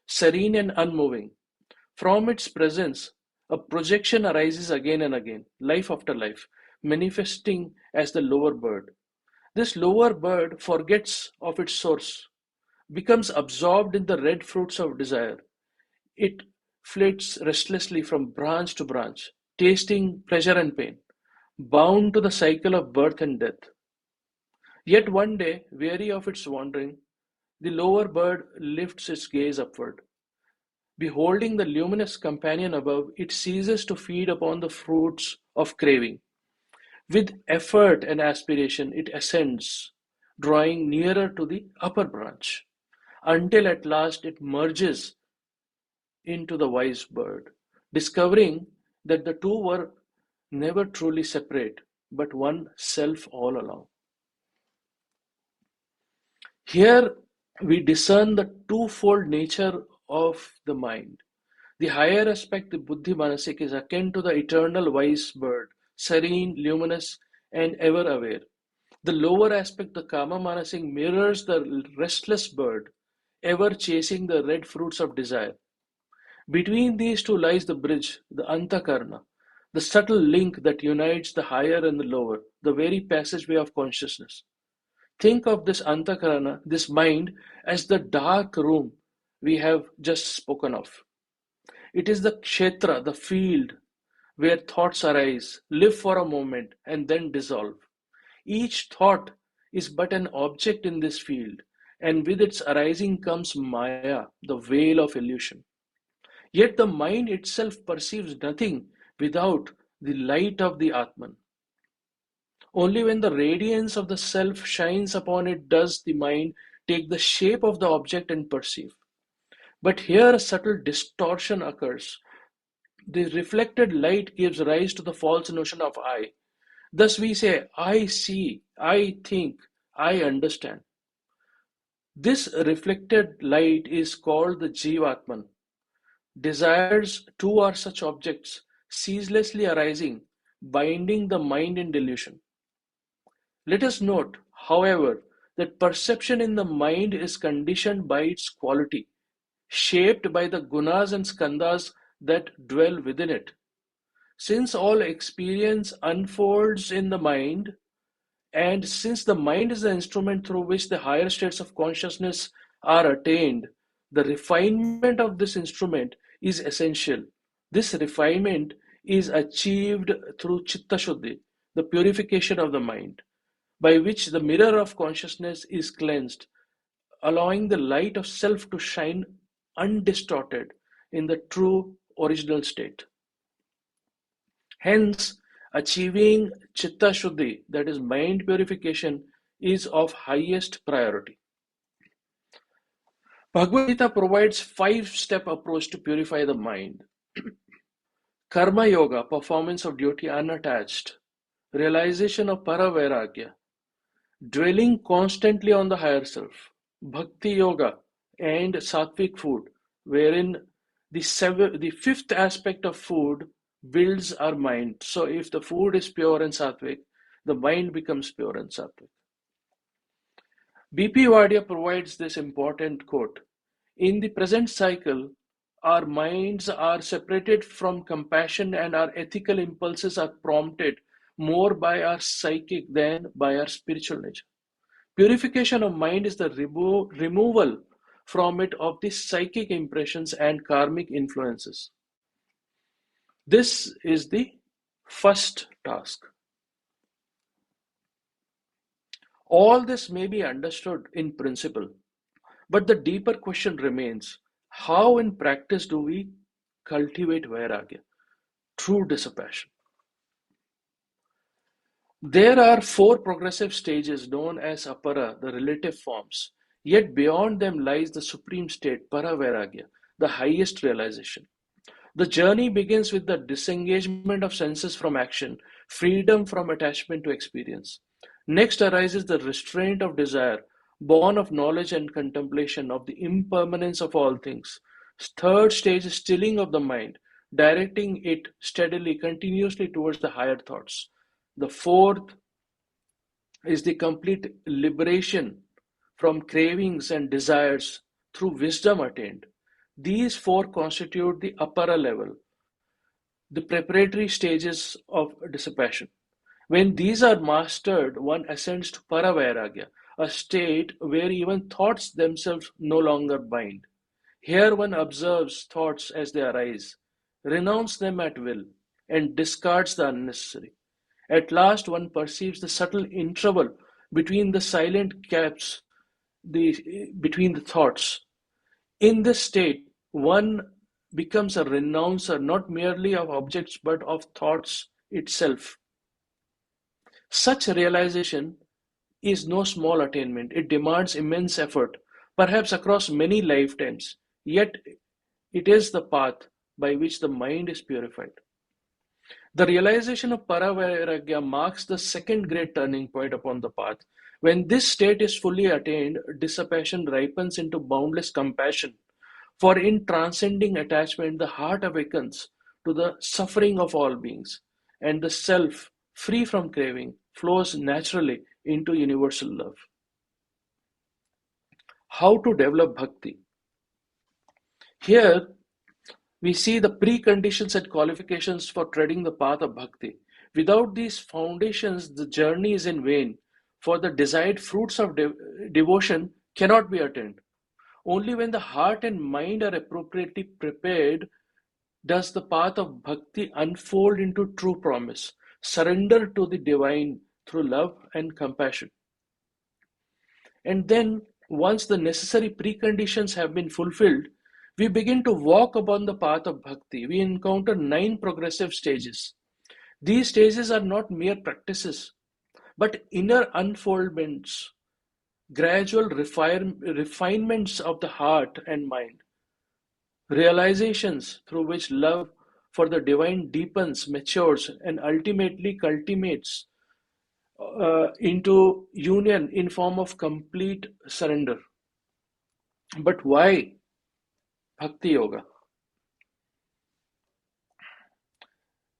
serene and unmoving. From its presence, a projection arises again and again, life after life, manifesting as the lower bird. This lower bird forgets of its source, becomes absorbed in the red fruits of desire. It flits restlessly from branch to branch, tasting pleasure and pain, bound to the cycle of birth and death. Yet one day, weary of its wandering, the lower bird lifts its gaze upward. Beholding the luminous companion above, it ceases to feed upon the fruits of craving. With effort and aspiration, it ascends, drawing nearer to the upper branch, until at last it merges into the wise bird, discovering that the two were never truly separate, but one self all along. Here we discern the twofold nature of the mind. The higher aspect, the Buddhi Manasik, is akin to the eternal wise bird, serene, luminous, and ever aware. The lower aspect, the Kama Manasing, mirrors the restless bird, ever chasing the red fruits of desire. Between these two lies the bridge, the Antakarna, the subtle link that unites the higher and the lower, the very passageway of consciousness. Think of this Antakarana, this mind, as the dark room we have just spoken of. It is the kshetra, the field, where thoughts arise, live for a moment, and then dissolve. Each thought is but an object in this field, and with its arising comes Maya, the veil of illusion. Yet the mind itself perceives nothing without the light of the Atman. Only when the radiance of the self shines upon it does the mind take the shape of the object and perceive. But here a subtle distortion occurs. The reflected light gives rise to the false notion of I. Thus we say, I see, I think, I understand. This reflected light is called the Jivatman. Desires too are such objects, ceaselessly arising, binding the mind in delusion. Let us note, however, that perception in the mind is conditioned by its quality, shaped by the gunas and skandhas that dwell within it. Since all experience unfolds in the mind, and since the mind is the instrument through which the higher states of consciousness are attained, the refinement of this instrument is essential. This refinement is achieved through Chitta Shuddhi, the purification of the mind, by which the mirror of consciousness is cleansed, allowing the light of self to shine undistorted in the true original state. Hence, achieving Chitta Shuddhi, that is mind purification, is of highest priority. Bhagavad Gita provides 5-step approach to purify the mind. Karma Yoga, performance of duty unattached. Realization of Paravairagya, dwelling constantly on the higher self. Bhakti Yoga and Sattvic food, wherein the 5th aspect of food builds our mind. So if the food is pure and Sattvic, the mind becomes pure and Sattvic. B.P. Wadia provides this important quote. In the present cycle, our minds are separated from compassion and our ethical impulses are prompted more by our psychic than by our spiritual nature. Purification of mind is the removal from it of the psychic impressions and karmic influences. This is the first task. All this may be understood in principle, but the deeper question remains, how in practice do we cultivate Vairagya, true disaffection? There are 4 progressive stages known as Apara, the relative forms, yet beyond them lies the supreme state, Paravairagya, the highest realization. The journey begins with the disengagement of senses from action, freedom from attachment to experience. Next arises the restraint of desire, born of knowledge and contemplation of the impermanence of all things. Third stage is stilling of the mind, directing it steadily, continuously towards the higher thoughts. The fourth is the complete liberation from cravings and desires through wisdom attained. These 4 constitute the Apara level, the preparatory stages of dissipation. When these are mastered, one ascends to Paravairagya, a state where even thoughts themselves no longer bind. Here one observes thoughts as they arise, renounces them at will, and discards the unnecessary. At last one perceives the subtle interval between the silent gaps between the thoughts. In this state, one becomes a renouncer not merely of objects but of thoughts itself. Such realization is no small attainment. It demands immense effort, perhaps across many lifetimes, yet it is the path by which the mind is purified. The realization of Paravairagya marks the second great turning point upon the path. When this state is fully attained, dissipation ripens into boundless compassion. For in transcending attachment, the heart awakens to the suffering of all beings. and the self, free from craving, flows naturally into universal love. How to develop bhakti? Here we see the preconditions and qualifications for treading the path of bhakti. Without these foundations, the journey is in vain, for the desired fruits of devotion cannot be attained. Only when the heart and mind are appropriately prepared does the path of bhakti unfold into true promise, surrender to the divine through love and compassion. And then, once the necessary preconditions have been fulfilled, we begin to walk upon the path of bhakti. We encounter 9 progressive stages. These stages are not mere practices, but inner unfoldments, gradual refinements of the heart and mind, realizations through which love for the divine deepens, matures, and ultimately culminates into union in form of complete surrender. But why Bhakti Yoga?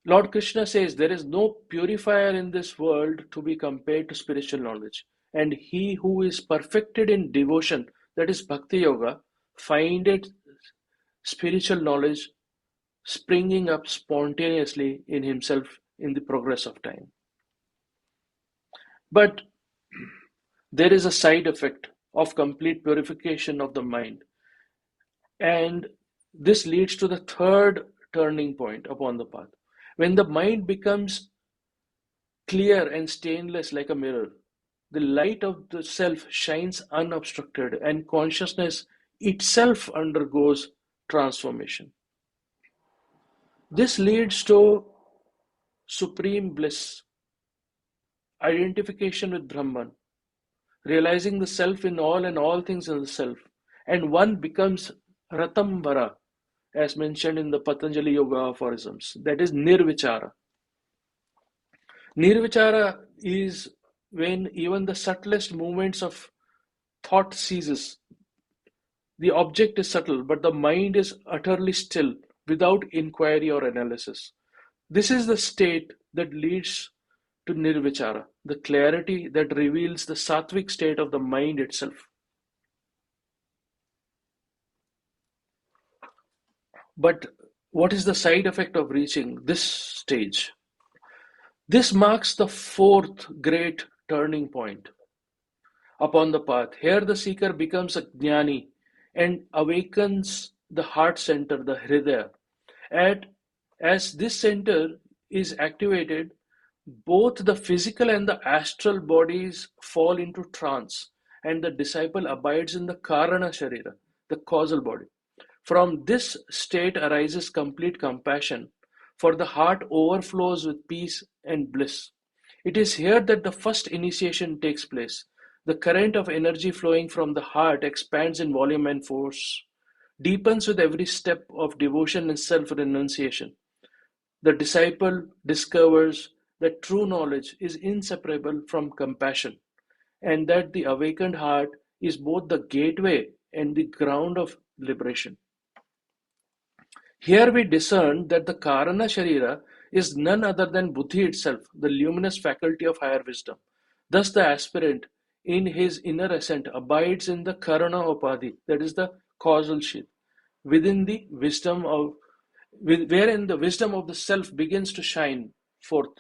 Lord Krishna says there is no purifier in this world to be compared to spiritual knowledge. And he who is perfected in devotion, that is Bhakti Yoga, findeth spiritual knowledge springing up spontaneously in himself in the progress of time. But there is a side effect of complete purification of the mind. And this leads to the third turning point upon the path. When the mind becomes clear and stainless like a mirror, the light of the self shines unobstructed and consciousness itself undergoes transformation. This leads to supreme bliss, identification with Brahman, realizing the self in all and all things in the self, and one becomes Ratambara, as mentioned in the Patanjali Yoga aphorisms, that is Nirvichara. Nirvichara is when even the subtlest movements of thought ceases. The object is subtle, but the mind is utterly still, without inquiry or analysis. This is the state that leads to Nirvichara, the clarity that reveals the sattvic state of the mind itself. But what is the side effect of reaching this stage? This marks the 4th great turning point upon the path. Here the seeker becomes a jnani and awakens the heart center, the hridaya. As this center is activated, both the physical and the astral bodies fall into trance, and the disciple abides in the karana sharira, the causal body. From this state arises complete compassion, for the heart overflows with peace and bliss. It is here that the first initiation takes place. The current of energy flowing from the heart expands in volume and force, deepens with every step of devotion and self-renunciation. The disciple discovers that true knowledge is inseparable from compassion, and that the awakened heart is both the gateway and the ground of liberation. Here we discern that the Karana Sharira is none other than Buddhi itself, the luminous faculty of higher wisdom. Thus the aspirant, in his inner ascent, abides in the Karana Upadhi, that is the causal sheath, wherein the wisdom of the self begins to shine forth.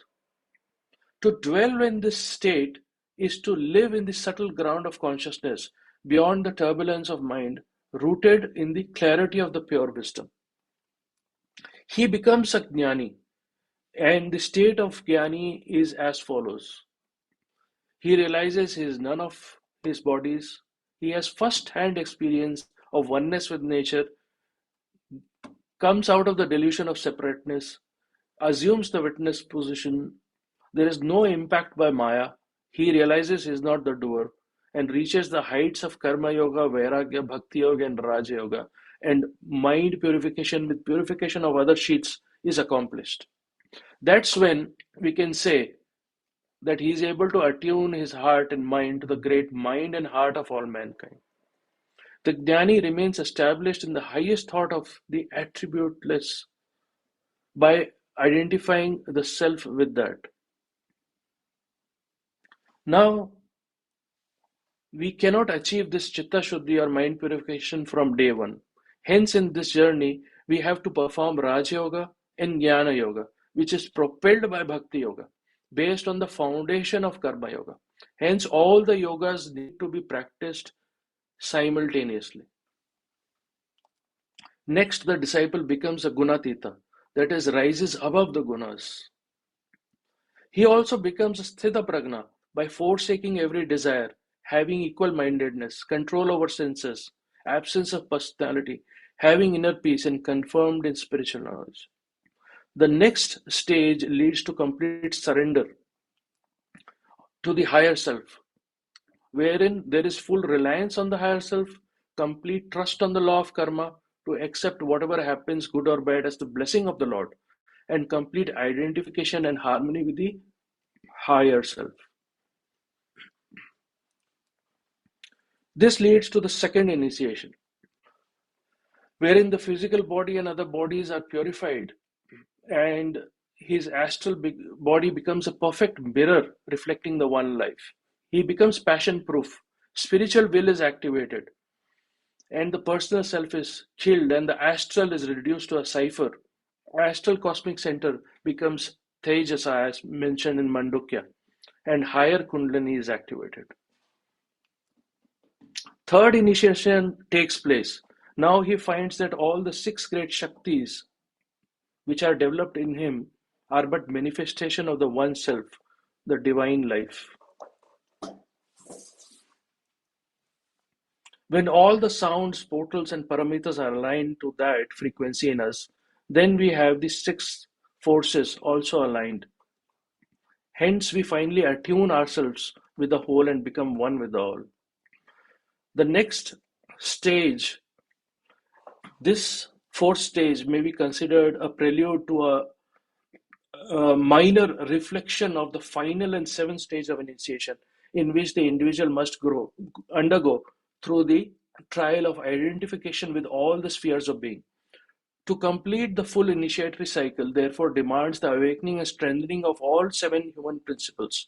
To dwell in this state is to live in the subtle ground of consciousness, beyond the turbulence of mind, rooted in the clarity of the pure wisdom. He becomes a jnani, and the state of jnani is as follows. He realizes he is none of his bodies. He has first-hand experience of oneness with nature, comes out of the delusion of separateness, assumes the witness position. There is no impact by Maya. He realizes he is not the doer and reaches the heights of Karma Yoga, Vairagya, Bhakti Yoga, and Raja Yoga. And mind purification with purification of other sheaths is accomplished. That's when we can say that he is able to attune his heart and mind to the great mind and heart of all mankind. The Jnani remains established in the highest thought of the attributeless by identifying the self with that. Now, we cannot achieve this chitta shuddhi or mind purification from day one. Hence, in this journey, we have to perform Raja Yoga and Jnana Yoga, which is propelled by Bhakti Yoga, based on the foundation of Karma Yoga. Hence, all the yogas need to be practiced simultaneously. Next, the disciple becomes a Gunatita, that is, rises above the gunas. He also becomes a Sthita Prajna by forsaking every desire, having equal mindedness, control over senses, absence of personality, having inner peace, and confirmed in spiritual knowledge. The next stage leads to complete surrender to the higher self, wherein there is full reliance on the higher self, complete trust on the law of karma to accept whatever happens, good or bad, as the blessing of the Lord, and complete identification and harmony with the higher self. This leads to the second initiation, wherein the physical body and other bodies are purified, and his astral body becomes a perfect mirror reflecting the one life. He becomes passion proof. Spiritual will is activated, and the personal self is killed, and the astral is reduced to a cipher. Astral cosmic center becomes Tejasa, as mentioned in Mandukya, and higher Kundalini is activated. Third initiation takes place. Now he finds that all the 6 great Shaktis which are developed in him are but manifestation of the one self, the divine life. When all the sounds, portals, and paramitas are aligned to that frequency in us, then we have the 6 forces also aligned. Hence, we finally attune ourselves with the whole and become one with the all. The next stage, this 4th stage, may be considered a prelude to a minor reflection of the final and 7th stage of initiation, in which the individual must undergo through the trial of identification with all the spheres of being. To complete the full initiatory cycle, therefore, demands the awakening and strengthening of all 7 human principles.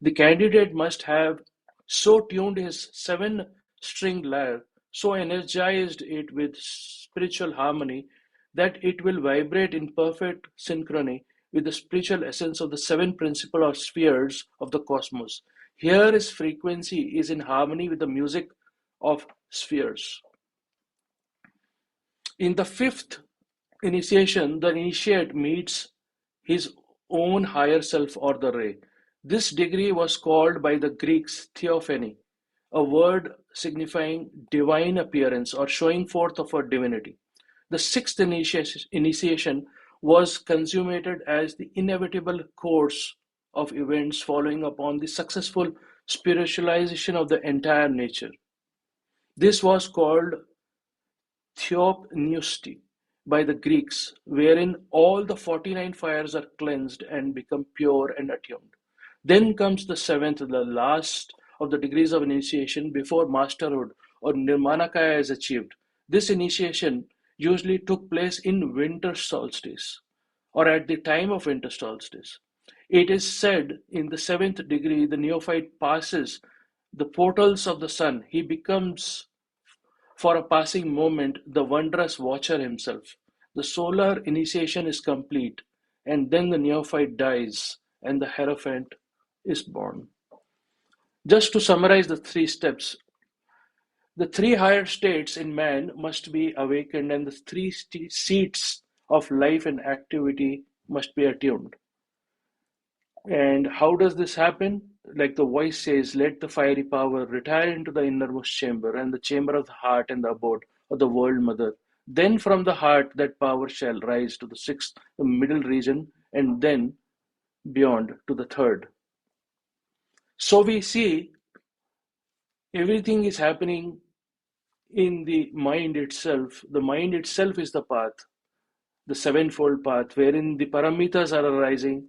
The candidate must have so tuned his 7-stringed lyre, so energized it with spiritual harmony, that it will vibrate in perfect synchrony with the spiritual essence of the 7 principles or spheres of the cosmos. Here his frequency is in harmony with the music of spheres. In the 5th initiation, the initiate meets his own higher self or the ray. This degree was called by the Greeks Theophany, a word signifying divine appearance or showing forth of a divinity. The 6th initiation was consummated as the inevitable course of events following upon the successful spiritualization of the entire nature. This was called Theopneusty by the Greeks, wherein all the 49 fires are cleansed and become pure and attuned. Then comes the 7th, the last of the degrees of initiation before masterhood or Nirmanakaya is achieved. This initiation usually took place in winter solstice or at the time of winter solstice. It is said in the 7th degree, the neophyte passes the portals of the sun. He becomes, for a passing moment, the wondrous watcher himself. The solar initiation is complete, and then the neophyte dies, and the Hierophant is born. Just to summarize the 3 steps, the 3 higher states in man must be awakened, and the 3 seats of life and activity must be attuned. And how does this happen? Like the voice says, let the fiery power retire into the innermost chamber, and the chamber of the heart and the abode of the world mother. Then from the heart that power shall rise to the 6th, the middle region, and then beyond to the 3rd. So we see everything is happening in the mind itself. The mind itself is the path, the 7-fold path, wherein the paramitas are arising,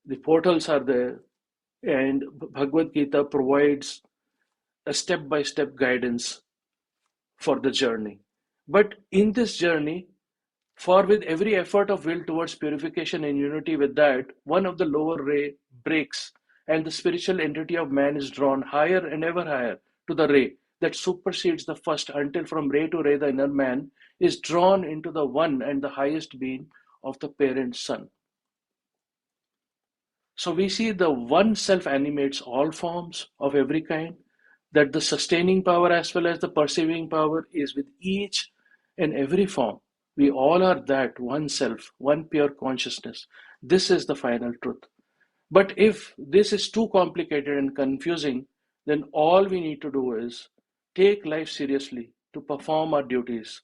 the portals are there, and Bhagavad Gita provides a step-by-step guidance for the journey. But in this journey, For with every effort of will towards purification and unity with that, one of the lower ray breaks, and the spiritual entity of man is drawn higher and ever higher to the ray that supersedes the first, until from ray to ray the inner man is drawn into the one and the highest being of the parent sun. So we see the one self animates all forms of every kind, that the sustaining power as well as the perceiving power is with each and every form. We all are that one self, one pure consciousness. This is the final truth. But if this is too complicated and confusing, then all we need to do is take life seriously to perform our duties.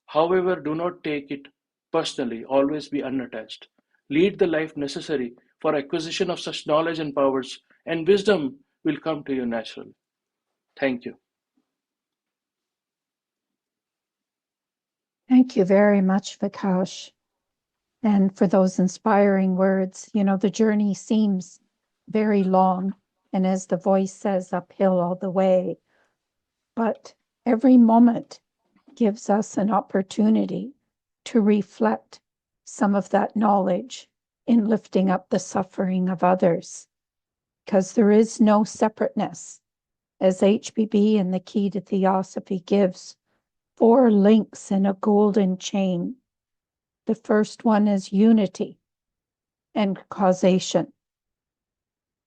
However, do not take it personally, always be unattached. Lead the life necessary for acquisition of such knowledge and powers, and wisdom will come to you naturally. Thank you. Thank you very much, Vikash. And for those inspiring words. You know, the journey seems very long, and as the voice says, uphill all the way. But every moment gives us an opportunity to reflect some of that knowledge in lifting up the suffering of others, because there is no separateness. As HBB in the Key to Theosophy gives 4 links in a golden chain. The first one is unity and causation.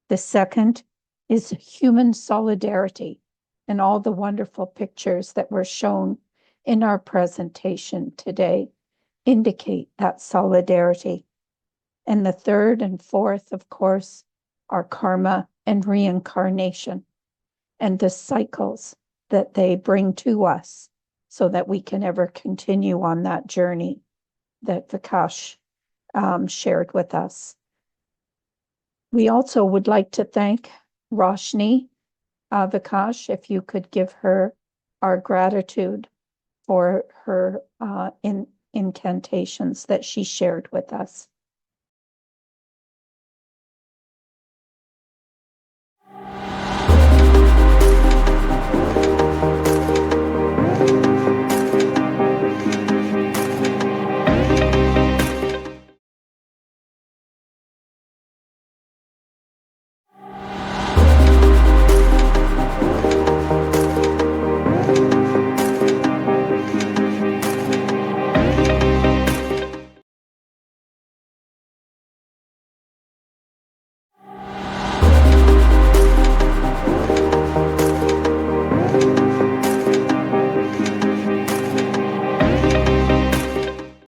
The second is human solidarity, and all the wonderful pictures that were shown in our presentation today indicate that solidarity. And the third and fourth, of course, are karma and reincarnation, and the cycles that they bring to us so that we can ever continue on that journey that Vikash shared with us. We also would like to thank Roshni. Vikash, if you could give her our gratitude for her incantations that she shared with us.